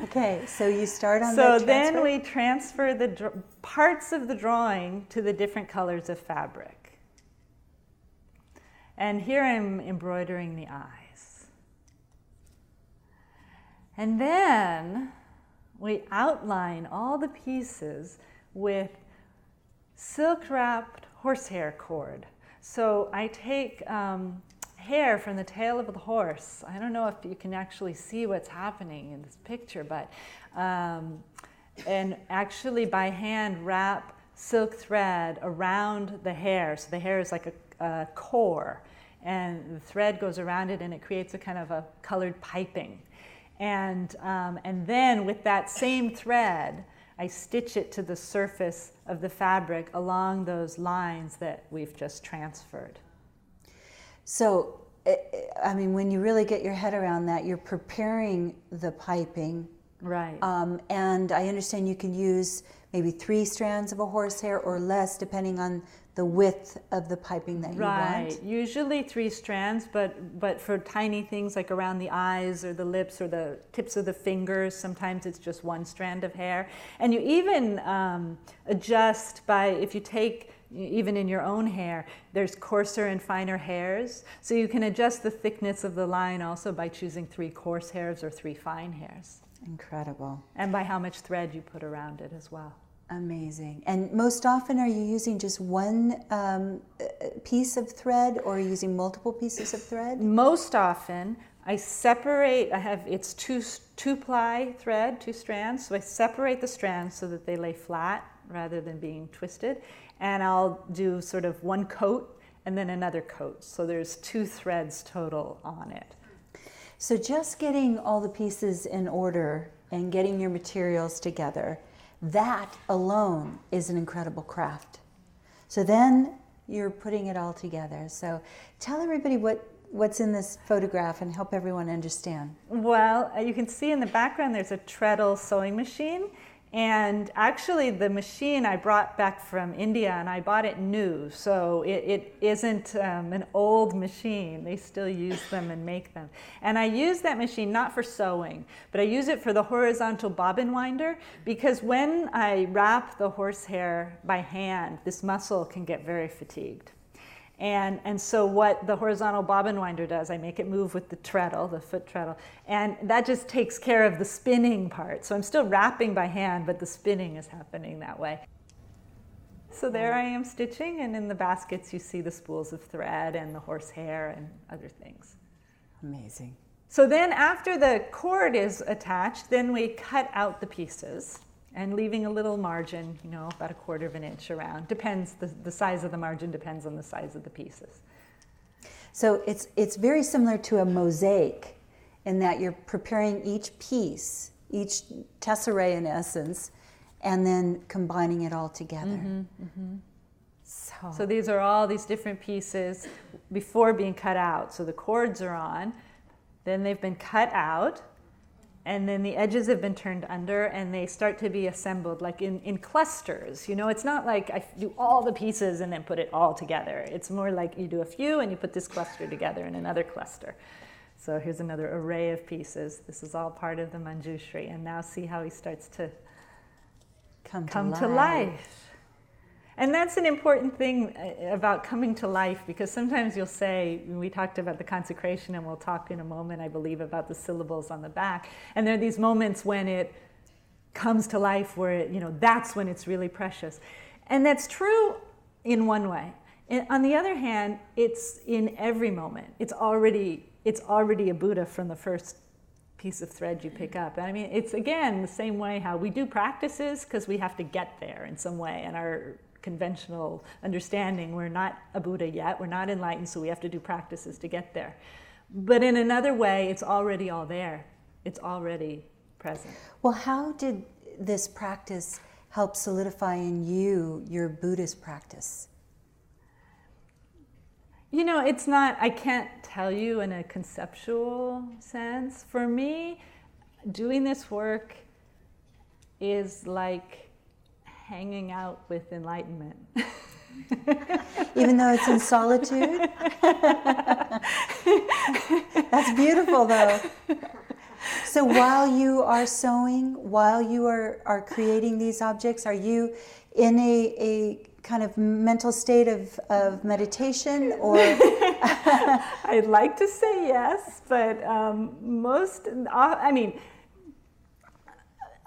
Okay, so you start on So then we transfer the parts of the drawing to the different colors of fabric. And here I'm embroidering the eyes. And then we outline all the pieces with silk-wrapped horsehair cord. So I take hair from the tail of the horse. I don't know if you can actually see what's happening in this picture, but and actually by hand wrap silk thread around the hair. So the hair is like a core, and the thread goes around it, and it creates a kind of a colored piping. And then with that same thread, I stitch it to the surface of the fabric along those lines that we've just transferred. So, I mean, when you really get your head around that, you're preparing the piping. Right. And I understand you can use maybe 3 strands of a horsehair or less, depending on the width of the piping that you want. Usually 3 strands, but for tiny things like around the eyes or the lips or the tips of the fingers, sometimes it's just 1 strand of hair. And you even adjust by, if you take, even in your own hair, there's coarser and finer hairs. So you can adjust the thickness of the line also by choosing 3 coarse hairs or 3 fine hairs. Incredible. And by how much thread you put around it as well. Amazing. And most often, are you using just 1 piece of thread, or are you using multiple pieces of thread? Most often, I separate, it's 2-ply thread, 2 strands, so I separate the strands so that they lay flat rather than being twisted. And I'll do sort of 1 coat and then another coat. So there's 2 threads total on it. So just getting all the pieces in order and getting your materials together, that alone is an incredible craft. So then you're putting it all together. So tell everybody what's in this photograph and help everyone understand. Well, you can see in the background there's a treadle sewing machine. And actually the machine I brought back from India, and I bought it new, so it isn't an old machine. They still use them and make them. And I use that machine not for sewing, but I use it for the horizontal bobbin winder, because when I wrap the horsehair by hand, this muscle can get very fatigued. And so what the horizontal bobbin winder does, I make it move with the treadle, the foot treadle, and that just takes care of the spinning part. So I'm still wrapping by hand, but the spinning is happening that way. So there I am stitching, and in the baskets you see the spools of thread and the horsehair and other things. Amazing. So then after the cord is attached, then we cut out the pieces. And leaving a little margin, about 1/4 of an inch around. Depends, the size of the margin depends on the size of the pieces. So it's very similar to a mosaic in that you're preparing each piece, each tesserae in essence, and then combining it all together. Mm-hmm, mm-hmm. So these are all these different pieces before being cut out. So the cords are on, then they've been cut out, and then the edges have been turned under, and they start to be assembled like in clusters. It's not like I do all the pieces and then put it all together. It's more like you do a few and you put this cluster together and another cluster. So here's another array of pieces. This is all part of the Manjushri. And now see how he starts to come to life. And that's an important thing about coming to life, because sometimes you'll say, we talked about the consecration, and we'll talk in a moment, I believe, about the syllables on the back. And there are these moments when it comes to life where, that's when it's really precious. And that's true in one way. And on the other hand, it's in every moment. It's already a Buddha from the first piece of thread you pick up. I mean, it's, again, the same way how we do practices because we have to get there in some way. And our conventional understanding, we're not a Buddha yet, we're not enlightened, so we have to do practices to get there. But in another way, it's already all there. It's already present. Well, how did this practice help solidify in you your Buddhist practice? It's not, I can't tell you in a conceptual sense. For me, doing this work is like hanging out with enlightenment. Even though it's in solitude? That's beautiful, though. So while you are sewing, while you are creating these objects, are you in a kind of mental state of meditation, or? I'd like to say yes, but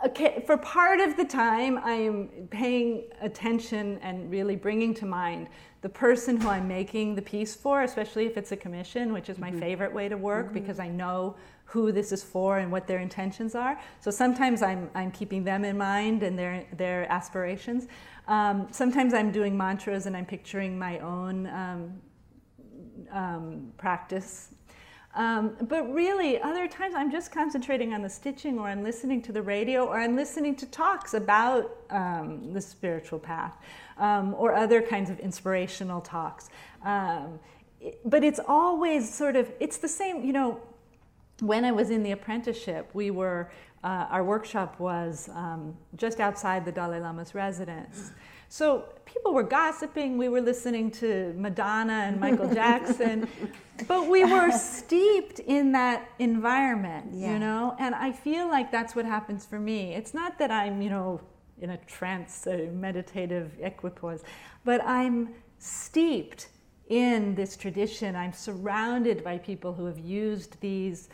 okay, for part of the time, I am paying attention and really bringing to mind the person who I'm making the piece for, especially if it's a commission, which is my favorite way to work, because I know who this is for and what their intentions are. So sometimes I'm keeping them in mind and their aspirations. Sometimes I'm doing mantras and I'm picturing my own practice. But really, other times I'm just concentrating on the stitching, or I'm listening to the radio, or I'm listening to talks about the spiritual path, or other kinds of inspirational talks. But it's always sort of, it's the same, you know, when I was in the apprenticeship, we were, our workshop was just outside the Dalai Lama's residence. So people were gossiping, we were listening to Madonna and Michael Jackson, but we were steeped in that environment, you know? And I feel like that's what happens for me. It's not that I'm, you know, in a trance, a meditative equipoise, but I'm steeped in this tradition. I'm surrounded by people who have used these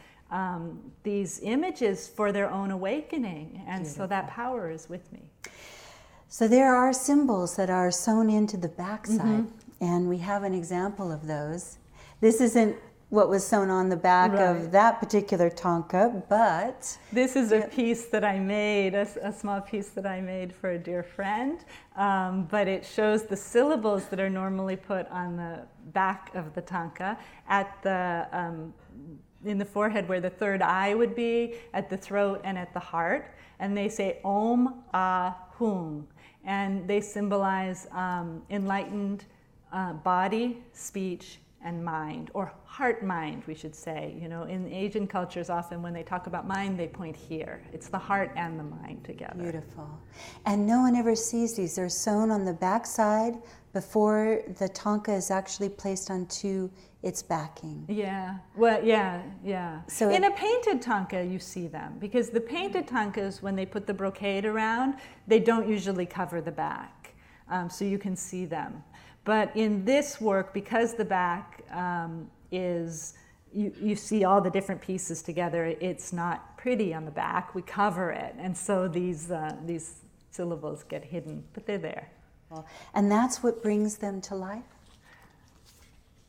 images for their own awakening, and beautiful. So that power is with me. So there are symbols that are sewn into the backside, and we have an example of those. This isn't what was sewn on the back of that particular Tonka, but... This is a piece that I made, a small piece that I made for a dear friend, but it shows the syllables that are normally put on the back of the Tonka at the... in the forehead where the third eye would be, at the throat and at the heart. And they say Om, Ah, Hung. And they symbolize enlightened body, speech, and mind, or heart-mind, we should say. You know, in Asian cultures, often when they talk about mind, they point here. It's the heart and the mind together. Beautiful. And no one ever sees these. They're sewn on the backside before the Tonka is actually placed onto its backing. Yeah, well, yeah. So in a painted Tonka, you see them, because the painted Tonkas, when they put the brocade around, they don't usually cover the back, so you can see them. But in this work, because the back is, you see all the different pieces together, it's not pretty on the back, we cover it, and so these syllables get hidden, but they're there. And that's what brings them to life?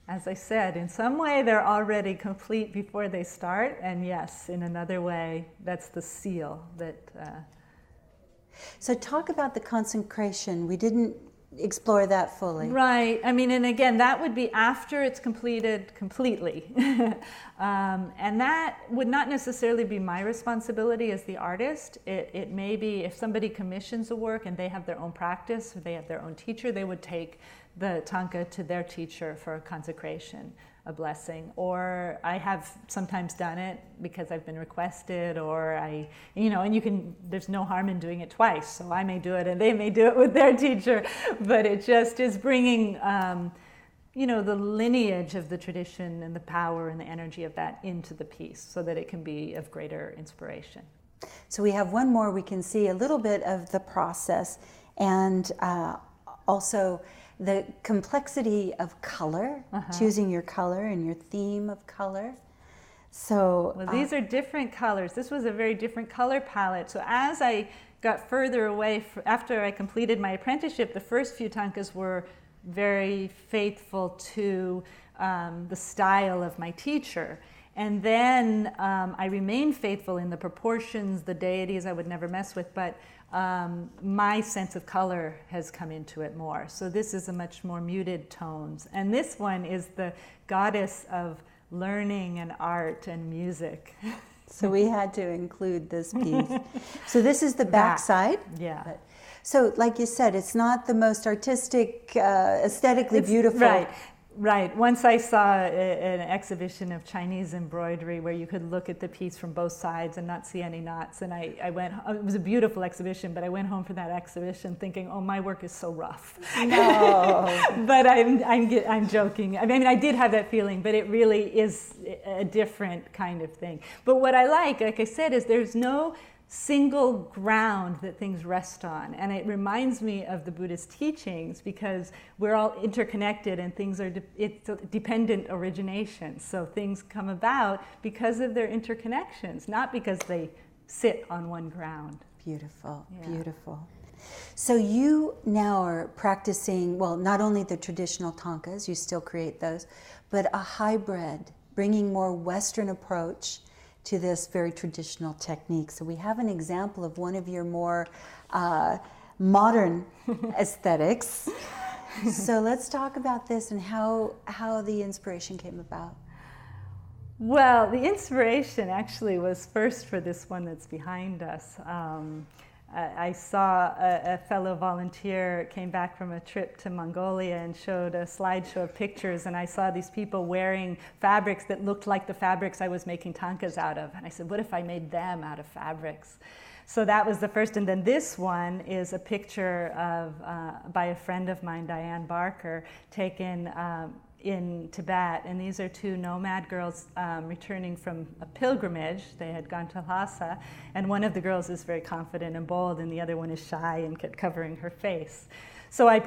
As I said, in some way they're already complete before they start, and yes, in another way, that's the seal that... So talk about the consecration. We didn't explore that fully. Right. I mean, and again, that would be after it's completed completely. And that would not necessarily be my responsibility as the artist. It may be if somebody commissions a work and they have their own practice, or they have their own teacher, they would take the Tonka to their teacher for a consecration, a blessing. Or I have sometimes done it because I've been requested, or and there's no harm in doing it twice. So I may do it and they may do it with their teacher, but it just is bringing, the lineage of the tradition and the power and the energy of that into the piece so that it can be of greater inspiration. So we have one more. We can see a little bit of the process, and also the complexity of color, choosing your color and your theme of color. So well, these are different colors. This was a very different color palette. So as I got further away, after I completed my apprenticeship, the first few Tonkas were very faithful to the style of my teacher. And then I remained faithful in the proportions, the deities I would never mess with, but my sense of color has come into it more. So this is a much more muted tones. And this one is the goddess of learning and art and music. So we had to include this piece. So this is the back side. Yeah. So like you said, it's not the most artistic, aesthetically beautiful. Right. Once I saw an exhibition of Chinese embroidery where you could look at the piece from both sides and not see any knots, and I went. It was a beautiful exhibition, but I went home from that exhibition thinking, "Oh, my work is so rough." No. But I'm joking. I mean, I did have that feeling, but it really is a different kind of thing. But what I like I said, is there's no single ground that things rest on, and it reminds me of the Buddhist teachings, because we're all interconnected and things are it's dependent origination, so things come about because of their interconnections, not because they sit on one ground. Beautiful. Beautiful. So you now are practicing, well, not only the traditional Tonkas, you still create those, but a hybrid, bringing more Western approach to this very traditional technique. So we have an example of one of your more modern aesthetics. So let's talk about this and how the inspiration came about. Well, Well, the inspiration actually was first for this one that's behind us. I saw a fellow volunteer came back from a trip to Mongolia and showed a slideshow of pictures, and I saw these people wearing fabrics that looked like the fabrics I was making thangkas out of. And I said, what if I made them out of fabrics? So that was the first, and then this one is a picture of by a friend of mine, Diane Barker, taken in Tibet, and these are two nomad girls returning from a pilgrimage. They had gone to Lhasa, and one of the girls is very confident and bold, and the other one is shy and kept covering her face. So I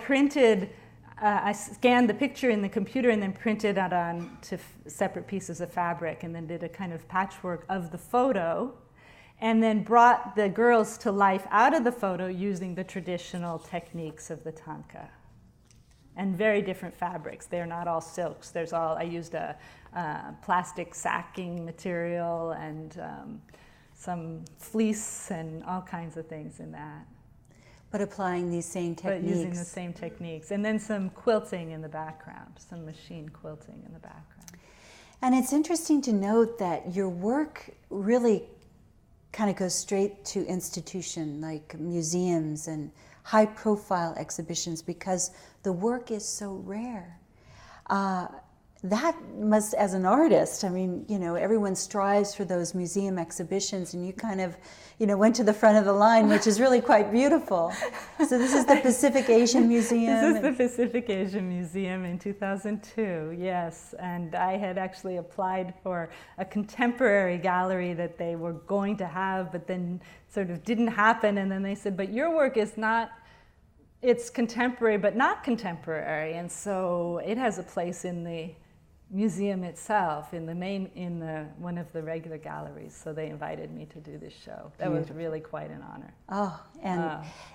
scanned the picture in the computer and then printed it on to separate pieces of fabric, and then did a kind of patchwork of the photo, and then brought the girls to life out of the photo using the traditional techniques of the Thangka. And very different fabrics. They're not all silks. I used a plastic sacking material and some fleece and all kinds of things in that. But applying these same techniques. But using the same techniques. And then some quilting in the background, some machine quilting in the background. And it's interesting to note that your work really kind of goes straight to institution, like museums and high-profile exhibitions, because the work is so rare. That must, as an artist, I mean, everyone strives for those museum exhibitions, and you kind of, went to the front of the line, which is really quite beautiful. So this is the Pacific Asian Museum. This is the Pacific Asian Museum in 2002, yes. And I had actually applied for a contemporary gallery that they were going to have, but then sort of didn't happen. And then they said, but your work is not, it's contemporary, but not contemporary. And so it has a place in the museum itself, in one of the regular galleries. So they invited me to do this show. That was really quite an honor. Oh,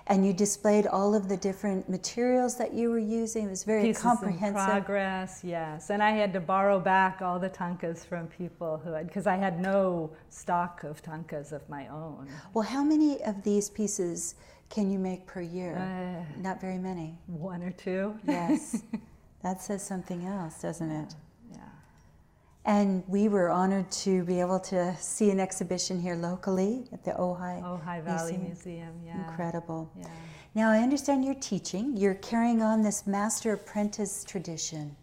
and you displayed all of the different materials that you were using. It was very comprehensive. Pieces in progress, yes. And I had to borrow back all the Thangkas from people because I had no stock of Thangkas of my own. Well, how many of these pieces can you make per year? Not very many. One or two. Yes. That says something else, doesn't it? Yeah. And we were honored to be able to see an exhibition here locally at the Ojai Valley Museum. Yeah. Incredible. Yeah. Now, I understand you're teaching. You're carrying on this master-apprentice tradition.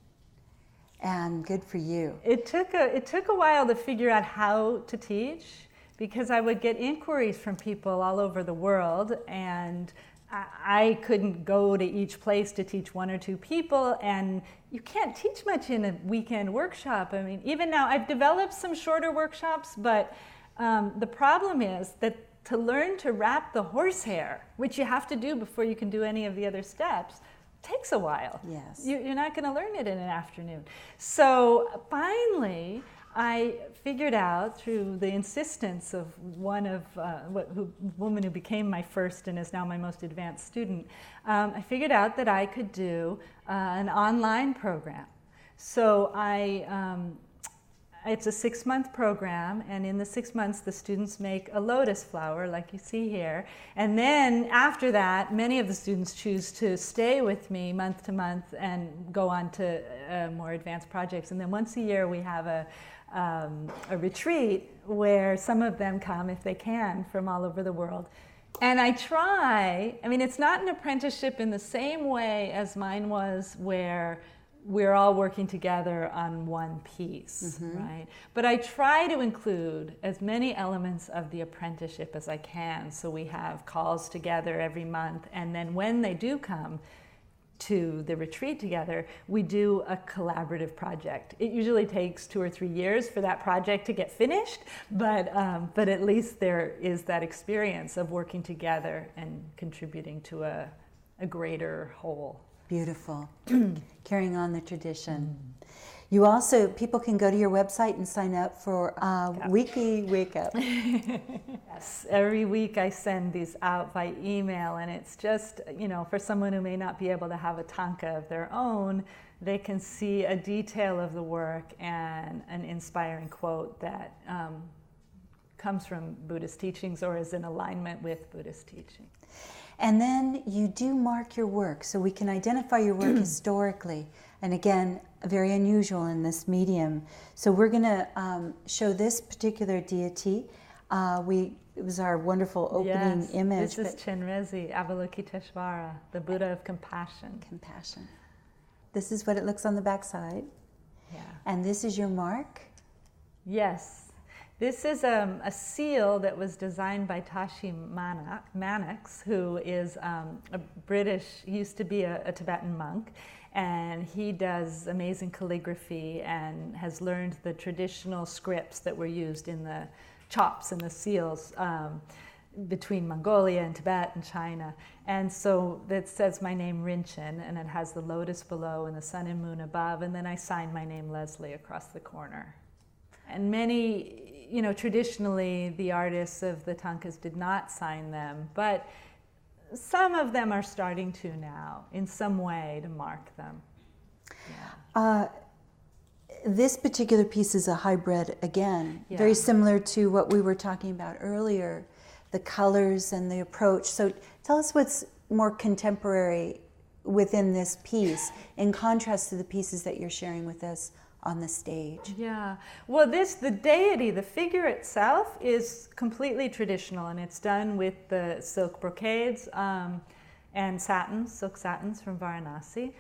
And good for you. It took a while to figure out how to teach, because I would get inquiries from people all over the world, and I couldn't go to each place to teach one or two people, and you can't teach much in a weekend workshop. I mean, even now I've developed some shorter workshops, but the problem is that to learn to wrap the horsehair, which you have to do before you can do any of the other steps, takes a while. Yes. You're not going to learn it in an afternoon. So finally, I figured out through the insistence of one of woman who became my first and is now my most advanced student, I figured out that I could do an online program. So it's a 6-month program, and in the 6 months the students make a lotus flower like you see here, and then after that many of the students choose to stay with me month to month and go on to more advanced projects. And then once a year we have a retreat where some of them come, if they can, from all over the world. And it's not an apprenticeship in the same way as mine was, where we're all working together on one piece, right? But I try to include as many elements of the apprenticeship as I can. So we have calls together every month, and then when they do come to the retreat together, we do a collaborative project. It usually takes 2 or 3 years for that project to get finished, but at least there is that experience of working together and contributing to a greater whole. Beautiful. Carrying on the tradition. You also, people can go to your website and sign up for weekly wake up. Yes, every week I send these out by email, and it's just, for someone who may not be able to have a Thangka of their own, they can see a detail of the work and an inspiring quote that comes from Buddhist teachings or is in alignment with Buddhist teaching. And then you do mark your work, so we can identify your work historically. And again, very unusual in this medium. So we're going to show this particular deity. It was our wonderful opening image. This is Chenrezig Avalokiteshvara, the Buddha of compassion. Compassion. This is what it looks on the back side. Yeah. And this is your mark? Yes. This is a seal that was designed by Tashi Mannix, who is a British, he used to be a Tibetan monk, and he does amazing calligraphy and has learned the traditional scripts that were used in the chops and the seals between Mongolia and Tibet and China. And so it says my name Rinchen, and it has the lotus below and the sun and moon above, and then I sign my name Leslie across the corner. And many, traditionally the artists of the Thangkas did not sign them, but some of them are starting to now, in some way, to mark them. Yeah. This particular piece is a hybrid again, very similar to what we were talking about earlier, the colors and the approach. So tell us what's more contemporary within this piece in contrast to the pieces that you're sharing with us on the stage. Yeah, well the deity, the figure itself is completely traditional, and it's done with the silk brocades and satins, silk satins from Varanasi.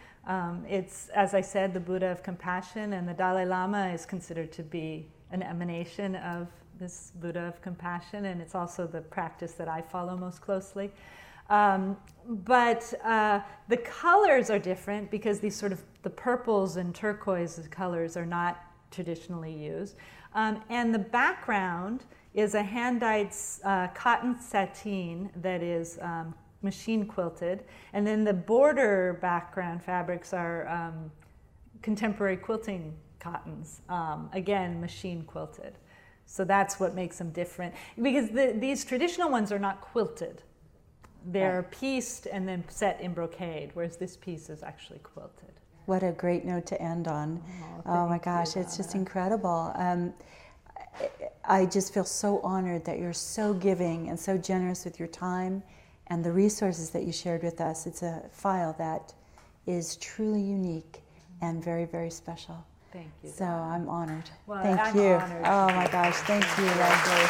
It's, as I said, the Buddha of compassion, and the Dalai Lama is considered to be an emanation of this Buddha of compassion, and it's also the practice that I follow most closely. But the colors are different because these sort of the purples and turquoise colors are not traditionally used. And the background is a hand-dyed cotton sateen that is machine quilted. And then the border background fabrics are contemporary quilting cottons, again, machine quilted. So that's what makes them different. Because these traditional ones are not quilted. They're pieced and then set in brocade, whereas this piece is actually quilted. What a great note to end on. Oh my gosh, it's just incredible. I just feel so honored that you're so giving and so generous with your time and the resources that you shared with us. It's a file that is truly unique and very, very special. Thank you. So I'm honored. Well, Thank I'm you. honored. Oh my gosh, thank you, Leslie.